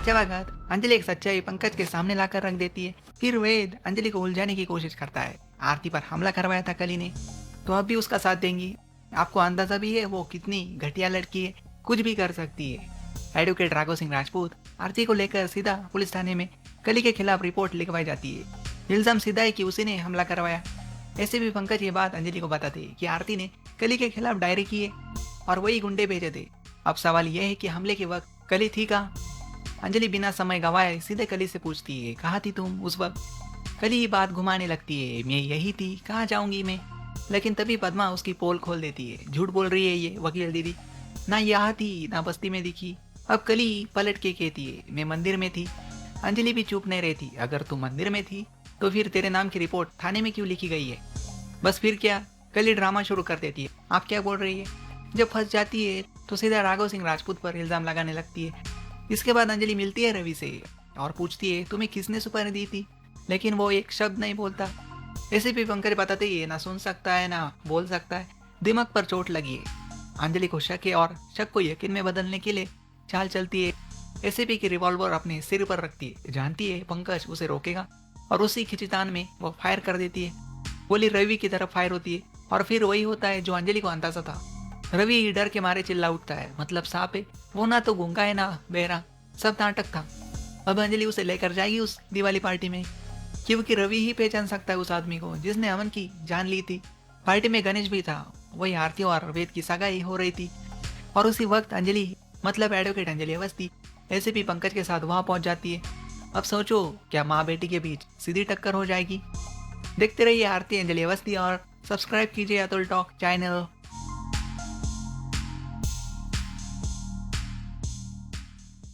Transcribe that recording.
जाते वक्त अंजलि एक सच्चाई पंकज के सामने लाकर रख देती है। फिर वेद अंजलि को उलझाने की कोशिश करता है। आरती पर हमला करवाया था कली ने, तो अब भी उसका साथ देंगी। आपको अंदाजा भी है वो कितनी घटिया लड़की है, कुछ भी कर सकती है। एडवोकेट राघव सिंह राजपूत आरती को लेकर सीधा पुलिस थाने में कली के खिलाफ रिपोर्ट लिखवाई जाती है। इल्जाम सीधा है कि उसी ने हमला करवाया। ऐसे भी पंकज ये बात अंजलि को बताते कि आरती ने कली के खिलाफ डायरी की है और वही गुंडे भेजे थे। अब सवाल यह है कि हमले के वक्त कली थी कहाँ? अंजलि बिना समय गंवाए सीधे कली से पूछती है, कहाँ थी तुम उस वक्त? कली ये बात घुमाने लगती है, मैं यही थी, कहाँ जाऊंगी मैं? लेकिन तभी पद्मा उसकी पोल खोल देती है, झूठ बोल रही है ये वकील दीदी, ना यहाँ थी ना बस्ती में दिखी। अब कली पलट के कहती है, मैं मंदिर में थी। अंजलि भी चुप नहीं रहती, अगर तू मंदिर में थी तो फिर तेरे नाम की रिपोर्ट थाने में क्यों लिखी गई है? बस फिर क्या? कली ड्रामा शुरू कर देती है, आप क्या बोल रही है? जब फंस जाती है तो सीधा राघव सिंह राजपूत पर इल्जाम लगाने लगती है। इसके बाद अंजलि मिलती है रवि से और पूछती है, तुम्हें किसने सुपारी दी थी? लेकिन वो एक शब्द नहीं बोलता। ऐसे भी पंकज बताते ही ना सुन सकता है ना बोल सकता है, दिमाग पर चोट लगी है। अंजलि को शक है और शक को यकीन में बदलने के लिए चाल चलती है। एसीपी की रिवॉल्वर अपने सिर पर रखती है, जानती है पंकज उसे रोकेगा और उसी खिंचातान में वो फायर कर देती है। गोली रवि की तरफ फायर होती है और फिर वही होता है जो अंजलि को अंदाजा था। रवि डर के मारे चिल्ला उठता है, मतलब सांप है, वो ना तो गूंगा है ना बहरा, सब नाटक था। अब अंजलि उसे लेकर जाएगी उस दिवाली पार्टी में, क्योंकि रवि ही पहचान सकता है उस आदमी को जिसने अमन की जान ली थी। पार्टी में गणेश भी था, वही आरती और वेद की सगाई हो रही थी। और उसी वक्त अंजलि, मतलब एडवोकेट अंजलि अवस्थी, ऐसे भी पंकज के साथ वहां पहुंच जाती है। अब सोचो, क्या माँ बेटी के बीच सीधी टक्कर हो जाएगी? देखते रहिए आरती अंजलि अवस्थी और सब्सक्राइब कीजिए अतुल टॉक चैनल।